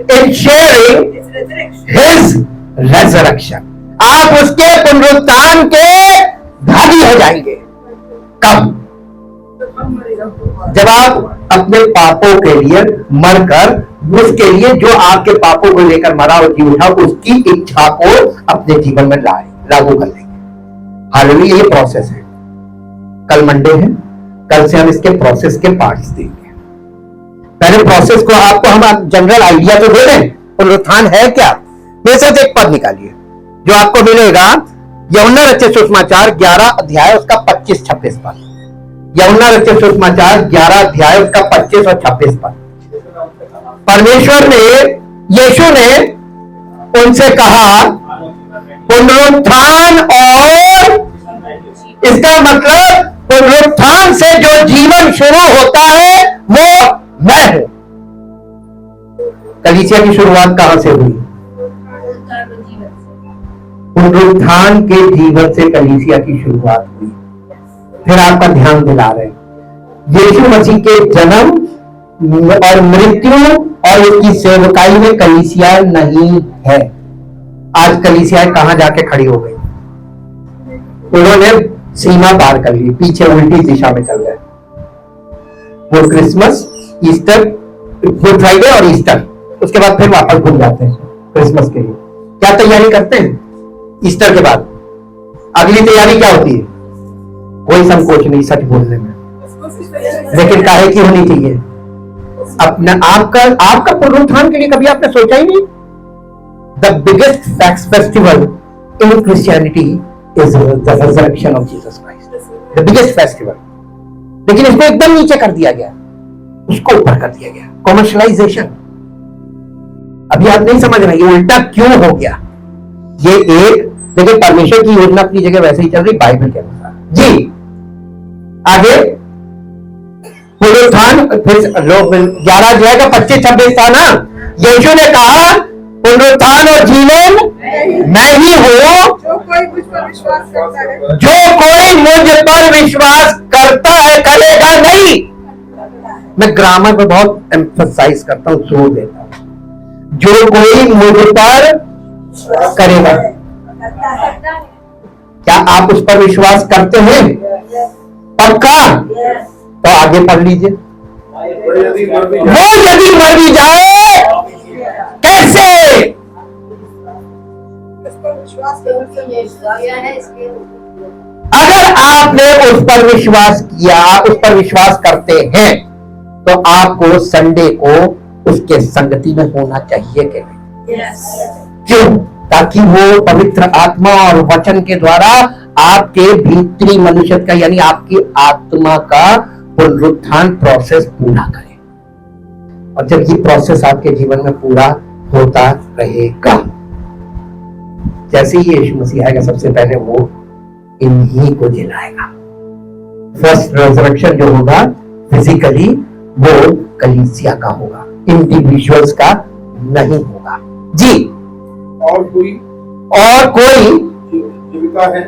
in sharing his resurrection. आप उसके पुनरुत्थान के भागी हो जाएंगे। कब? जब आप अपने पापों के लिए मरकर, उसके लिए जो आपके पापों को लेकर मरा और जी उठा, उसकी इच्छा को अपने जीवन में लागू कर लेंगे। हालेलुया। ये प्रोसेस है। कल मंडे है, कल से हम इसके प्रोसेस के पार्ट्स देंगे। पहले प्रोसेस को आपको हम जनरल आइडिया तो दे दें, पुनरुत्थान है क्या। मेरे साथ एक पद निकालिए जो आपको मिलेगा, यूहन्ना रचित सुसमाचार 11 अध्याय उसका 25-26 पद। यूहन्ना रचित सुसमाचार 11 अध्याय उसका 25 और 26 पद। परमेश्वर ने, यीशु ने उनसे कहा, पुनरुत्थान, और इसका मतलब पुनरुत्थान से जो जीवन शुरू होता है वो मैं हूं। कलीसिया की शुरुआत कहां से हुई? पुनरुत्थान के जीवन से कलीसिया की शुरुआत हुई। फिर आपका ध्यान दिला रहे हैं यीशु मसीह के जन्म और मृत्यु और उसकी सेवकाई में कलीसिया नहीं है। आज कलीसिया कहां जाके खड़ी हो गई? उन्होंने सीमा पार कर ली, पीछे उल्टी दिशा में चल गए। वो क्रिसमस, ईस्टर गुड फ्राइडे और ईस्टर, उसके बाद फिर वापस घूम जाते हैं क्रिसमस के लिए। क्या तैयारी करते हैं ईस्टर के बाद? अगली तैयारी क्या होती है? कोई संकोच नहीं सच बोलने में, लेकिन काहे की होनी चाहिए? अपना आपका पुनरुत्थान के लिए कभी आपने सोचा ही नहीं? The biggest festival in Christianity is the resurrection of Jesus Christ, the biggest festival. लेकिन इसको एकदम नीचे कर दिया गया, उसको ऊपर कर दिया गया, कॉमर्शलाइजेशन। अभी आप नहीं समझ रहे ये उल्टा क्यों हो गया? ये एक, लेकिन परमेश्वर की योजना अपनी जगह वैसे ही चल रही बाइबल के अनुसार। जी आगे पुनरुत्थान, फिर लोग 11 जो है 25-26 था ना, यीशु ने कहा पुनरुत्थान और जीवन मैं ही हूं,
जो कोई मुझ पर विश्वास करता है,
जो कोई मुझ पर विश्वास करता है करेगा नहीं। मैं ग्रामर पे बहुत एम्फसाइज करता हूं, जोर देता हूं, जो कोई मुझ पर करेगा। क्या आप उस पर विश्वास करते हैं? पक्का? तो आगे पढ़ लीजिए। वो यदि मर भी जाए कैसे?
उस पर विश्वास करने से
अगर आपने उस पर विश्वास किया, उस पर विश्वास करते हैं, तो आपको संडे को उसके संगति में होना चाहिए कि नहीं? क्यों? ताकि वो पवित्र आत्मा और वचन के द्वारा आपके भीतरी मनुष्य का यानी आपकी आत्मा का पुनरुत्थान प्रोसेस पूरा करे। और जब ये प्रोसेस आपके जीवन में पूरा होता रहेगा, जैसे ही यीशु मसीह आएगा सबसे पहले वो इन्हीं को जिलाएगा। फर्स्ट रिजरेक्शन जो होगा फिजिकली वो कलीसिया का होगा, इंडिविजुअल्स का नहीं होगा। जी
और कोई जीविका है,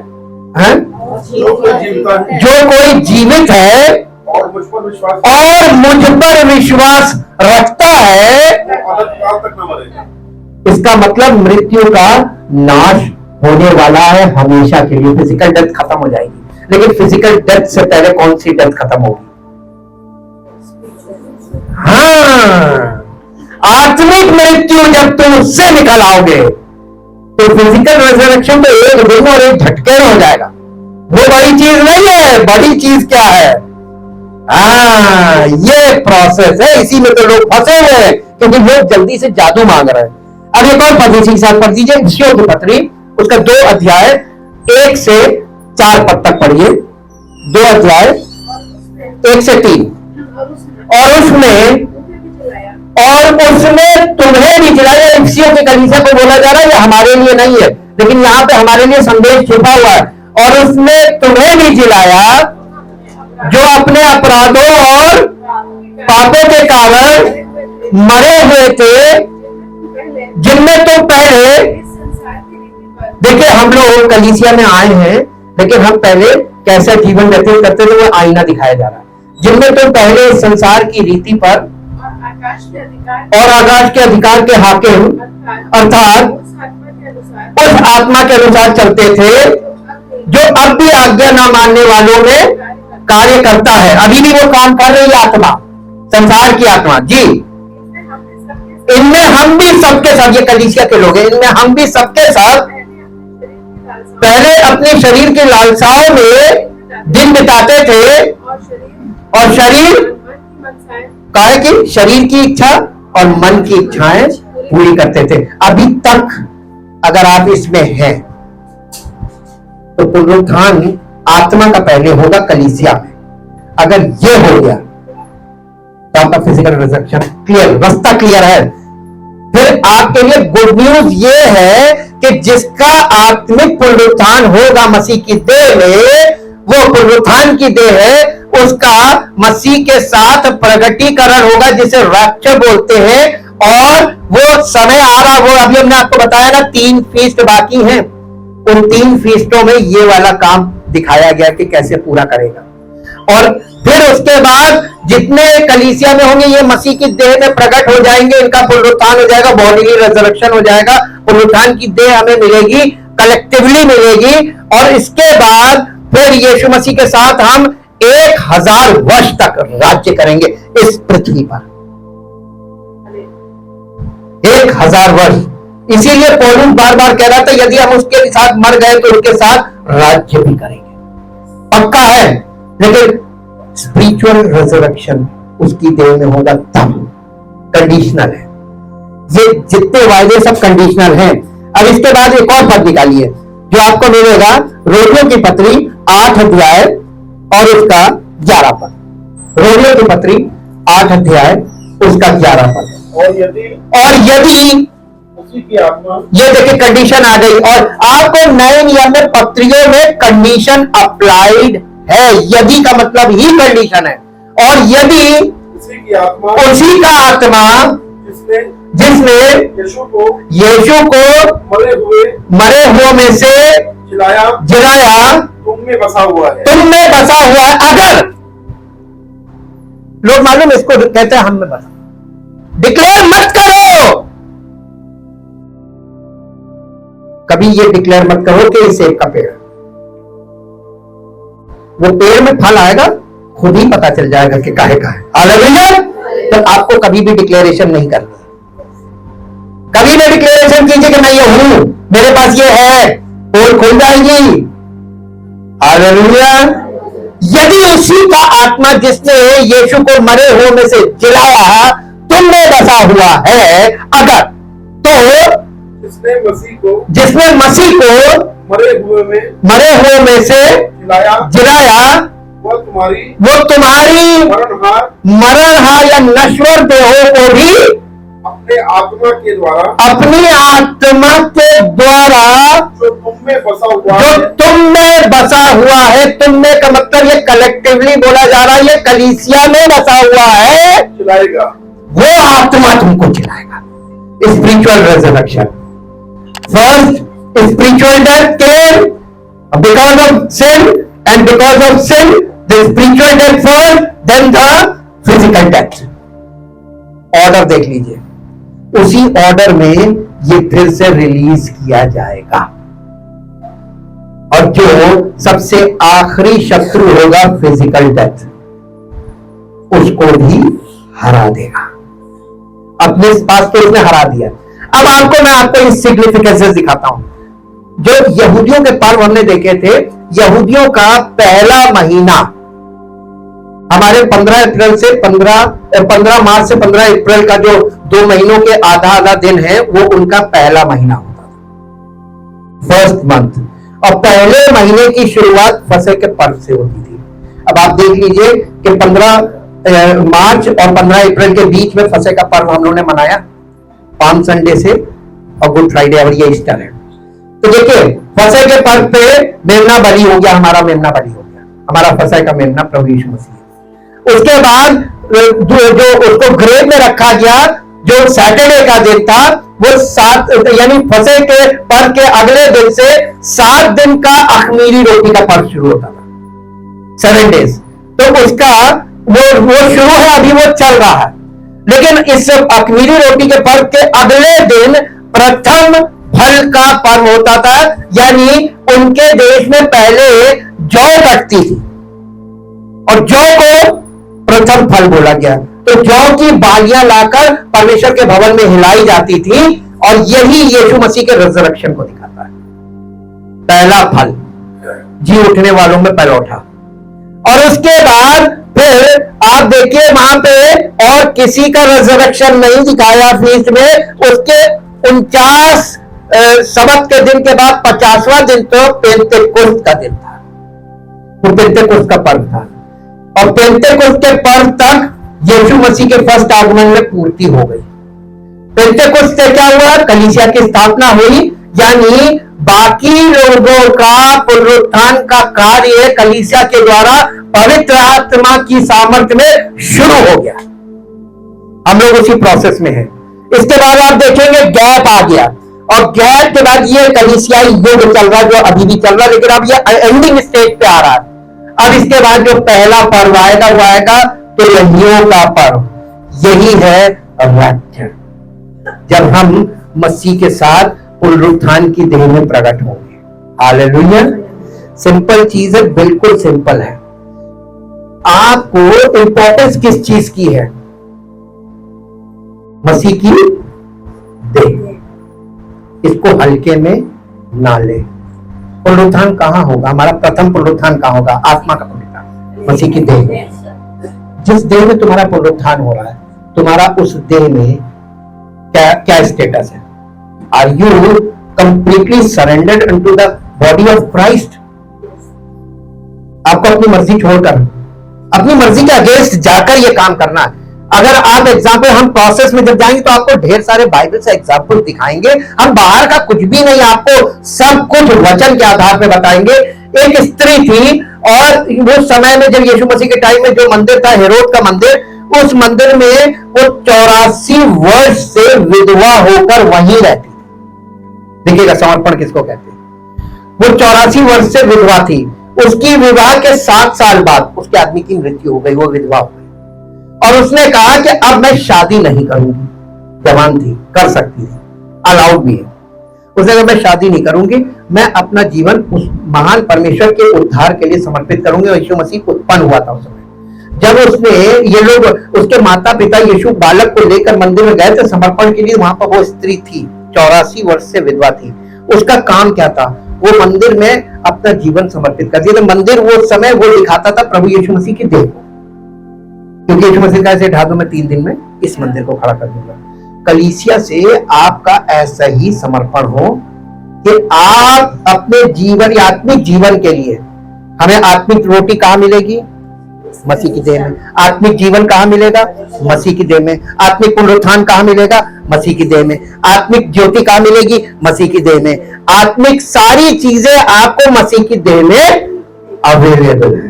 जो कोई जीविका है,
जो कोई जीवित है
और मुझ पर विश्वास
रखता है,
अनंत काल तक न मरेगा।
इसका मतलब मृत्यु का नाश होने वाला है हमेशा के लिए। फिजिकल डेथ खत्म हो जाएगी, लेकिन फिजिकल डेथ से पहले कौन सी डेथ खत्म होगी? हाँ, आत्मिक मृत्यु जब तुम उससे निकल आओगे तो फिजिकल रिजरेक्शन तो एक दिन और एक झटके में हो जाएगा। वो बड़ी चीज नहीं है, बड़ी चीज क्या है? ये प्रोसेस है, इसी में तो लोग फंसे हुए हैं, क्योंकि लोग जल्दी से जादू मांग रहे हैं। अब एक और पद इसी साथ पढ़ दीजिए, इफिसियों की पत्री, उसका 2 अध्याय 1 से 4 पद तक पढ़िए। 2 अध्याय 1 से 3। और उसने तुम्हें भी जिलाया। इफिसियों के कलीसिया को बोला जा रहा है, ये हमारे लिए नहीं है, लेकिन यहाँ पे हमारे लिए संदेश छुपा हुआ है। और उसने तुम्हें भी जिलाया जो अपने अपराधों और पापों के कारण मरे हुए थे, जिनमें तुम पहले, देखिए हम लोग कलीसिया में आए हैं, लेकिन हम पहले कैसा जीवन व्यतीत करते थे वो आईना दिखाया जा रहा है। जिनमें तुम पहले इस संसार की रीति पर और आकाश के अधिकार के हाकिम अर्थात उस आत्मा के अनुसार चलते थे, जो अब भी आज्ञा न मानने वालों में कार्य करता है। अभी भी वो काम कर रही है आत्मा, संसार की आत्मा। जी, इनमें हम भी सबके साथ, ये कलीसिया के लोग हैं, इनमें हम भी सबके साथ पहले अपने शरीर की लालसाओं में दिन बिताते थे, और शरीर काहे की, शरीर की इच्छा और मन की इच्छाएं पूरी करते थे। अभी तक अगर आप इसमें हैं तो पुनरुत्थान आत्मा का पहले होगा कलीसिया में। अगर ये हो गया तो आपका फिजिकल रिजरेक्शन क्लियर, रास्ता क्लियर है। फिर आपके लिए गुड न्यूज ये है कि जिसका आत्मिक पुनरुत्थान होगा मसीह की देह में, वो पुनरुत्थान की देह है, उसका मसीह के साथ प्रगटीकरण होगा, जिसे रैप्चर बोलते हैं। और वो समय आ रहा, वो अभी हमने आपको बताया ना 3 फीस्ट बाकी हैं, उन 3 फीस्टों में ये वाला काम दिखाया गया कि कैसे पूरा करेगा। और फिर उसके बाद जितने कलीसिया में होंगे ये मसीह की देह में प्रकट हो जाएंगे, इनका पुनरुत्थान हो जाएगा, बॉडीली रिजरेक्शन हो जाएगा, पुनरुत्थान की देह हमें मिलेगी, कलेक्टिवली मिलेगी। और इसके बाद फिर यीशु मसीह के साथ हम 1000 वर्ष तक राज्य करेंगे इस पृथ्वी पर। 1000 वर्ष। इसीलिए पौलुस बार बार कह रहा था यदि हम उसके साथ मर गए तो उसके साथ राज्य भी करेंगे। पक्का है, लेकिन स्पिरिचुअल रिजरेक्शन उसकी देह में होगा तब। कंडीशनल है, ये जितने वायदे सब कंडीशनल हैं। अब इसके बाद एक और पद निकालिए जो आपको मिलेगा रोमियो की पत्री 8 अध्याय और उसका 11 पद। रोमियो की पत्री 8 अध्याय उसका 11 पद।
और यदि उसी की आत्मा,
ये देखिए कंडीशन आ गई, और आपको नए नियम में पत्रियों में कंडीशन अप्लाइड है। यदि का मतलब ही कंडीशन है। और यदि
उसी की आत्मा,
उसी का आत्मा जिसने यीशु को मरे हुए में से जिलाया
तुम में बसा हुआ है।
अगर लोग मालूम इसको कहते हैं हम में बसा। डिक्लेयर मत करो, कभी ये डिक्लेयर मत करो कि इस सेब का पेड़, वो पेड़ में फल आएगा खुद ही पता चल जाएगा कि काहे का है। हालेलुया। तो आपको कभी भी डिक्लेरेशन नहीं करना। कभी भी डिक्लेरेशन कीजिए कि मैं ये हूं, मेरे पास ये है, पोल खुल जाएगी। हालेलुया। यदि उसी का आत्मा जिसने यीशु को मरे हुए में से जिलाया तुम में बसा हुआ है, अगर तो जिसने मसीह को
मरे हुए में
से जिलाया वो तुम्हारी मरणहार या नश्वर देहों को भी
अपने आत्मा के द्वारा,
अपनी आत्मा के द्वारा
जो तुम में बसा हुआ है,
तुम में का मतलब ये कलेक्टिवली बोला जा रहा है, ये कलीसिया में बसा हुआ है,
चिल्लाएगा,
वो आत्मा तुमको चिल्लाएगा। Spiritual resurrection. First spiritual death came because of sin, and because of sin the spiritual death first, then the physical death. Order देख लीजिए, उसी ऑर्डर में ये फिर से रिलीज किया जाएगा, और जो सबसे आखिरी शत्रु होगा फिजिकल डेथ, उसको भी हरा देगा। अपने पास तो उसने हरा दिया। अब मैं आपको इस सिग्निफिकेंसेस दिखाता हूं। जो यहूदियों के पर्व हमने देखे थे, यहूदियों का पहला महीना हमारे 15 अप्रैल से 15 मार्च से 15 अप्रैल का जो 2 महीनों के आधा दिन है, वो उनका पहला महीना होता था, फर्स्ट मंथ। और पहले महीने की शुरुआत फसह के पर्व से होती थी। अब आप देख लीजिए कि 15 मार्च और 15 अप्रैल के बीच में फसह का पर्व हम लोगों ने मनाया, पाम संडे से, और गुड फ्राइडे और ये ईस्टर है। तो देखिए फसह के पर्व पे मेमना बलि हो गया, हमारा मेमना बलि हो गया, हमारा फसह का मेमना प्रभु यीशु मसीह। उसके बाद जो उसको ग्रेव में रखा गया, जो सैटरडे का दिन था, वो 7 यानी फसह के पर्व के अगले दिन से 7 दिन का अखमीरी रोटी का पर्व शुरू होता था, 7 डेज। तो उसका वो शुरू है, अभी वो चल रहा है। लेकिन इस अखमीरी रोटी के पर्व के अगले दिन प्रथम फल का पर्व होता था, यानी उनके देश में पहले जौ कटती थी और जौ को प्रथम फल बोला गया। तो जौ की बालियां लाकर परमेश्वर के भवन में हिलाई जाती थी, और यही यीशु मसीह के रिजरेक्शन को दिखाता है। पहला फल जी उठने वालों में पहलौठा। और उसके बाद फिर आप देखिए वहां पे और किसी का रिजरेक्शन नहीं दिखाया फीस्ट में। उसके 49 सबत के दिन के बाद 50वां दिन तो पेंतेकोस्त का दिन था, वो पेंतेकोस्त का पर्व था। और पेंतेकोस्त के पर्व तक यीशु मसीह के फर्स्ट आगमन में पूर्ति हो गई। पेंतेकोस्त से क्या हुआ? कलीसिया की स्थापना हुई, यानी बाकी लोगों का पुनरुत्थान का कार्य कलीसिया के द्वारा पवित्र आत्मा की सामर्थ्य में शुरू हो गया। हम लोग उसी प्रोसेस में हैं। इसके बाद आप देखेंगे गैप आ गया, और गैप के बाद ये कलीसियाई युग चल रहा है, जो अभी भी चल रहा है, लेकिन अब ये एंडिंग स्टेज पे आ रहा है। अब इसके बाद जो पहला पर्व आएगा वो आएगा तो यहीयों का पर्व, यही है राज्य, जब हम मसीह के साथ पुनरुत्थान की देह में प्रकट होंगे। हालेलुया। सिंपल चीज है, बिल्कुल सिंपल है। आपको इंपॉर्टेंस किस चीज की है? मसीह की देह, इसको हल्के में ना ले। पुनरुत्थान कहाँ होगा? हमारा प्रथम पुनरुत्थान कहाँ होगा? आत्मा का पुनरुत्थान, मसीह की देह। जिस देह में तुम्हारा पुनरुत्थान हो रहा है, तुम्हारा उस देह में क्या क्या स्टेटस है? Are you completely surrendered into the body of Christ? आपको अपनी मर्जी छोड़कर, अपनी मर्जी के अगेंस्ट जाकर ये काम करना है। अगर आप एग्जाम्पल, हम प्रोसेस में जब जाएंगे तो आपको ढेर सारे बाइबल से एग्जाम्पल दिखाएंगे। हम बाहर का कुछ भी नहीं, आपको सब कुछ वचन के आधार पे बताएंगे। एक स्त्री थी और वो समय में जब यीशु मसीह के टाइम में जो मंदिर था, हेरोद का मंदिर, उस मंदिर में वो 84 वर्ष से विधवा होकर वहीं रहती थी। देखिएगा समर्पण किसको कहते हैं। वो 84 वर्ष से विधवा थी। उसकी विवाह के 7 साल बाद उसके आदमी की मृत्यु हो गई, वो विधवा हो गई। और उसने कहा कि अब मैं शादी नहीं करूंगी। जवान थी, कर सकती थी, अलाउड भी है। उसने कहा मैं शादी नहीं करूंगी, मैं अपना जीवन उस महान परमेश्वर के उद्धार के लिए समर्पित करूंगी। और यीशु मसीह उत्पन्न हुआ था उस समय। जब उसने, ये लोग, उसके माता पिता यीशु बालक को लेकर मंदिर में गए थे समर्पण के लिए, वहां पर वो स्त्री थी, 84 वर्ष से विधवा थी। उसका काम क्या था? वो मंदिर में अपना जीवन समर्पित कर दिया। मंदिर वो समय वो दिखाता था प्रभु यीशु मसीह की देह को, क्योंकि यीशु मसीह का ऐसे ढा दो, मैं 3 दिन में इस मंदिर को खड़ा कर दूंगा। कलीसिया से आपका ऐसा ही समर्पण हो कि आप अपने जीवन या आत्मिक जीवन के लिए, हमें आत्मिक रोटी कहां मिलेगी? मसीह की देह में। आत्मिक जीवन कहां मिलेगा? मसीह की देह में। आत्मिक पुनरुत्थान कहां मिलेगा? मसीह की देह में। आत्मिक ज्योति कहां मिलेगी? मसीह की देह में। आत्मिक सारी चीजें आपको मसीह की देह में अवेलेबल है।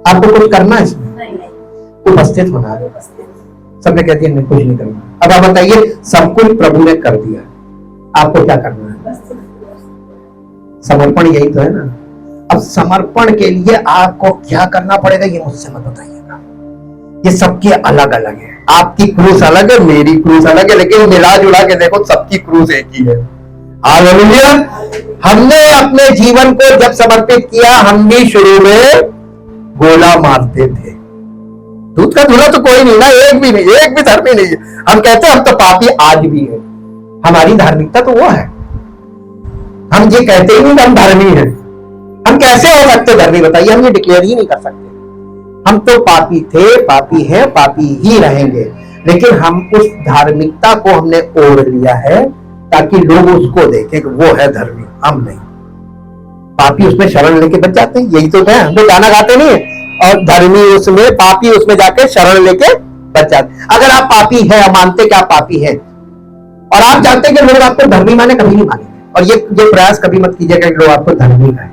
आपको कुछ करना है इसमें? उपस्थित होना है। सबने कह दिया नहीं, कुछ नहीं करना। अब आप बताइए, सब कुछ प्रभु ने कर दिया, आपको क्या करना है? समर्पण यही तो है ना। अब समर्पण के लिए आपको क्या करना पड़ेगा ये मुझसे मत बताइएगा। ये सबके अलग अलग है। आपकी क्रूस अलग है, मेरी क्रूस अलग है, लेकिन मिला जुला के देखो सबकी क्रूस एक ही है। हालेलुया। हमने अपने जीवन को जब समर्पित किया, हम भी शुरू में गोला मारते थे। दूध का धुला तो कोई नहीं ना, एक भी नहीं, एक भी धर्मी नहीं है। हम कहते हैं हम तो पापी आज भी है। हमारी धार्मिकता तो वो है, हम ये कहते ही नहीं कि हम धर्मी हैं। हम कैसे हो सकते धर्मी बताइए? हम ये डिक्लेयर ही नहीं कर सकते। हम तो पापी थे, पापी हैं, पापी ही रहेंगे। लेकिन हम उस धार्मिकता को हमने ओढ़ लिया है ताकि लोग उसको देखें कि वो है धर्मी, हम नहीं। पापी उसमें शरण लेके बच जाते हैं, यही तो है। हम तो गाना गाते नहीं है, और धर्मी उसमें, पापी उसमें जाके शरण लेके बच जाते। अगर आप पापी हैं, मानते कि आप पापी हैं, और आप जानते हैं कि लोग आपको धर्मी माने, कभी नहीं मानेंगे। और ये प्रयास कभी मत कीजिएगा कि लोग आपको धर्मी कहें।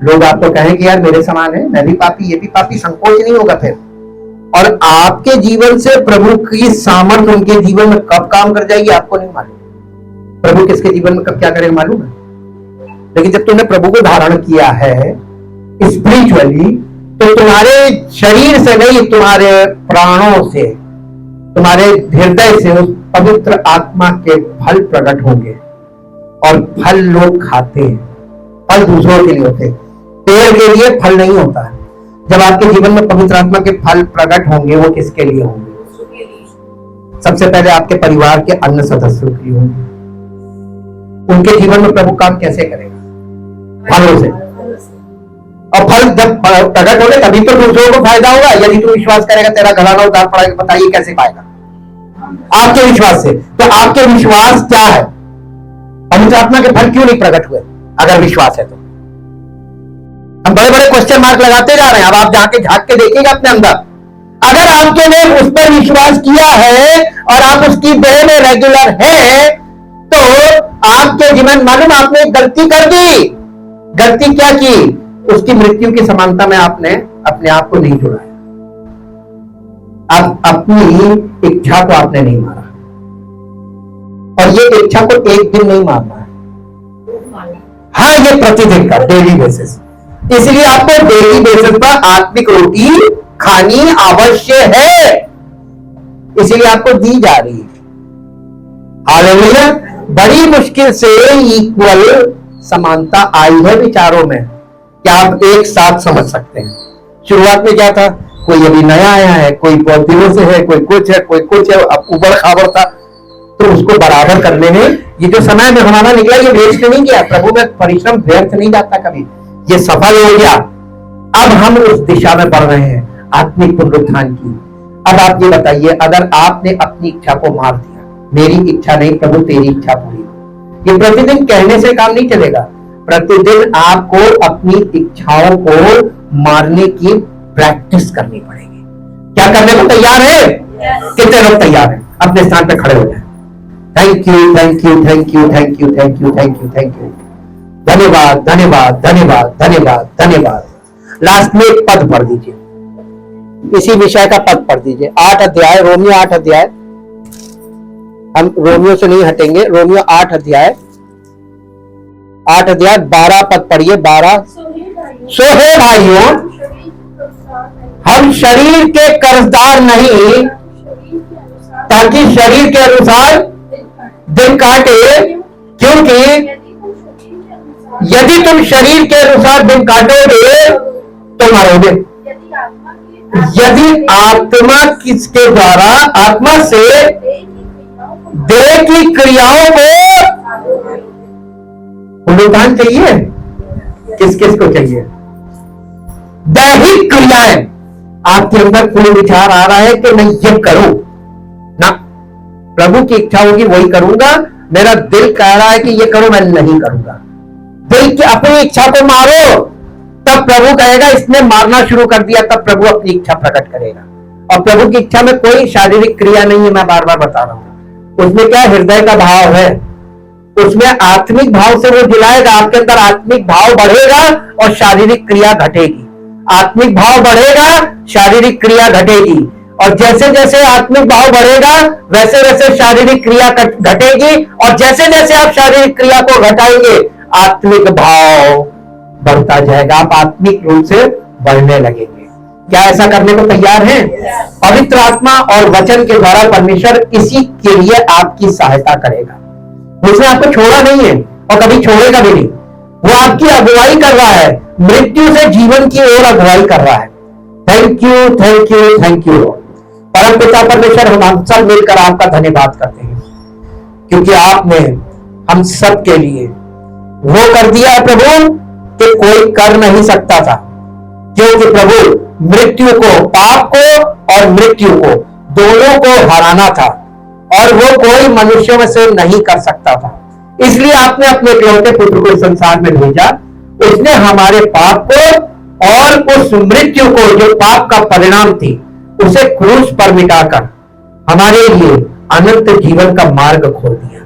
लोग आपको कहें कि यार मेरे समान है, मैं भी पापी, ये भी पापी, संकोच नहीं होगा फिर। और आपके जीवन से प्रभु की सामर्थ्य उनके जीवन में कब काम कर जाएगी आपको नहीं मालूम। प्रभु किसके जीवन में कब क्या करेगा मालूम है। लेकिन जब तुमने प्रभु को धारण किया है स्पिरिचुअली, तो तुम्हारे शरीर से नहीं, तुम्हारे प्राणों से, तुम्हारे हृदय से उस पवित्र आत्मा के फल प्रकट होंगे। और फल लोग खाते हैं, फल दूसरों के लिए होते हैं, पेड़ के लिए फल नहीं होता है। जब आपके जीवन में पवित्र आत्मा के फल प्रकट होंगे, वो किसके लिए होंगे? सबसे पहले आपके परिवार के अन्य सदस्यों के लिए होंगे। उनके जीवन में प्रभु काम कैसे करेगा? फलों से। और फल जब प्रकट होंगे तभी तो दूसरों को फायदा होगा। यदि तू विश्वास करेगा तेरा घराना उद्धार पाएगा, बताइए कैसे पाएगा? आपके विश्वास से। तो आपके विश्वास क्या है? पवित्र आत्मा के फल क्यों नहीं प्रकट हुए अगर विश्वास है तो? हम बड़े बड़े क्वेश्चन मार्क लगाते जा रहे हैं। अब आप जाके झांक के देखिएगा अपने अंदर। अगर आपने उस पर विश्वास किया है और आप उसकी देह में रेगुलर हैं, तो आपके जीवन, मालूम आपने एक गलती कर दी। गलती क्या की? उसकी मृत्यु की समानता में आपने अपने आप को नहीं जोड़ा। आप अपनी इच्छा को आपने नहीं मारा, और ये इच्छा को एक दिन नहीं मारना है। हाँ, ये प्रतिदिन का, डेली बेसिस। इसलिए आपको डेली बेसिस पर आत्मिक रोटी खानी आवश्यक है, इसीलिए आपको दी जा रही है। हालेलुया। बड़ी मुश्किल से इक्वल समानता आई है विचारों में, क्या आप एक साथ समझ सकते हैं। शुरुआत में क्या था? कोई अभी नया आया है, कोई बहुत दिनों से है, कोई कुछ है, कोई कुछ है, अब उबड़ खाबड़ था। तो उसको बराबर करने में ये जो समय में हमारा निकला ये वेस्ट नहीं गया, प्रभु में परिश्रम व्यर्थ नहीं जाता कभी, ये सफल हो गया। अब हम उस दिशा में बढ़ रहे हैं आत्मिक पुनरुत्थान की। अब आप ये बताइए, अगर आपने अपनी इच्छा को मार दिया, मेरी इच्छा नहीं प्रभु तेरी इच्छा पूरी हो, ये प्रतिदिन कहने से काम नहीं चलेगा। प्रतिदिन आपको अपनी इच्छाओं को मारने की प्रैक्टिस करनी पड़ेगी। क्या करने को तैयार है? कितने लोग तैयार हैं? अपने स्थान पर खड़े हो जाए। Thank you, thank you, thank you, thank you, thank you, thank you, thank you. धन्यवाद, धन्यवाद, धन्यवाद, धन्यवाद, धन्यवाद। लास्ट में एक पद पढ़ दीजिए, इसी विषय का पद पढ़ दीजिए। 8 अध्याय, रोमियो 8 अध्याय, हम रोमियो से नहीं हटेंगे। रोमियो 8 अध्याय 12 पद पढ़िए। 12। सो हे भाइयों, हम शरीर के कर्जदार नहीं, ताकि शरीर के अनुसार दिन काटे, क्योंकि यदि तुम शरीर के अनुसार दिन काटोगे तो मरोगे। यदि आत्मा किसके द्वारा, आत्मा से देह की क्रियाओं को पुनरुत्थान चाहिए। किस किस को चाहिए? दैहिक क्रियाएं। आपके अंदर कोई विचार आ रहा है कि मैं ये करूं ना, प्रभु की इच्छा होगी वही करूंगा, मेरा दिल कह रहा है कि ये करो, मैं नहीं करूंगा। दिल की अपनी इच्छा को मारो, तब प्रभु कहेगा इसने मारना शुरू कर दिया, तब प्रभु अपनी इच्छा प्रकट करेगा। और प्रभु की इच्छा में कोई शारीरिक क्रिया नहीं है, मैं बार बार बता रहा हूं। उसमें क्या हृदय का भाव है, उसमें आत्मिक भाव से वो दिलाएगा। आपके अंदर आत्मिक भाव बढ़ेगा और शारीरिक क्रिया घटेगी। आत्मिक भाव बढ़ेगा, शारीरिक क्रिया घटेगी। और जैसे जैसे आत्मिक भाव बढ़ेगा वैसे वैसे शारीरिक क्रिया घटेगी। और जैसे जैसे आप शारीरिक क्रिया को घटाएंगे आत्मिक भाव बढ़ता जाएगा, आप आत्मिक रूप से बढ़ने लगेंगे। क्या ऐसा करने को तैयार हैं? पवित्र आत्मा और वचन के द्वारा परमेश्वर इसी के लिए आपकी सहायता करेगा। उसने आपको छोड़ा नहीं है और कभी छोड़ेगा भी नहीं। वो आपकी अगुवाई कर रहा है, मृत्यु से जीवन की ओर अगुवाई कर रहा है। Thank you, thank you, thank you. परम पिता परमेश्वर, हम सब मिलकर आपका धन्यवाद करते हैं, क्योंकि आपने हम सब के लिए वो कर दिया है प्रभु कि कोई कर नहीं सकता था। क्योंकि प्रभु मृत्यु को, पाप को और मृत्यु को दोनों को हराना था और वो कोई मनुष्यों में से नहीं कर सकता था। इसलिए आपने अपने इकलौते पुत्र को इस संसार में भेजा। उसने हमारे पाप को और उस मृत्यु को जो पाप का परिणाम थी उसे क्रूस पर मिटाकर हमारे लिए अनंत जीवन का मार्ग खोल दिया।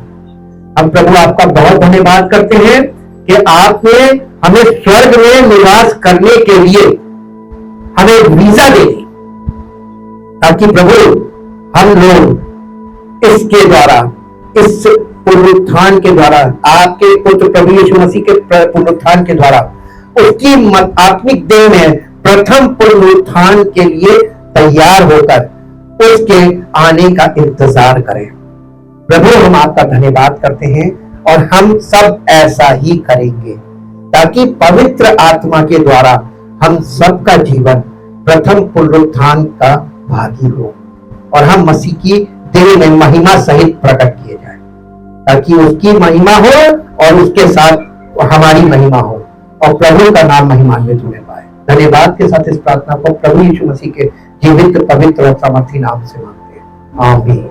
हम प्रभु आपका बहुत धन्यवाद करते हैं कि आपने हमें स्वर्ग में निवास करने के लिए हमें वीजा दे दी, ताकि प्रभु हम लोग इसके द्वारा, इस पुनरुत्थान के द्वारा, आपके पुत्र प्रभु यीशु मसीह के पुनरुत्थान के द्वारा उसकी आत्मिक देह में प्रथम पुनरुत्थान के लिए तैयार होकर उसके आने का इंतजार करें। प्रभु हम आपका धन्यवाद करते हैं और हम सब ऐसा ही करेंगे, ताकि पवित्र आत्मा के द्वारा हम सबका जीवन प्रथम पुनरुत्थान का भागी हो और हम मसीह की देह में महिमा सहित प्रकट किए जाए, ताकि उसकी महिमा हो और उसके साथ हमारी महिमा हो और प्रभु का नाम महिमान्वित होने पाए। धन्यवाद के साथ इस प्रार्थना को प्रभु यीशु मसीह के जीवित, पवित्र और सामर्थी नाम से मांगते हैं। आमीन।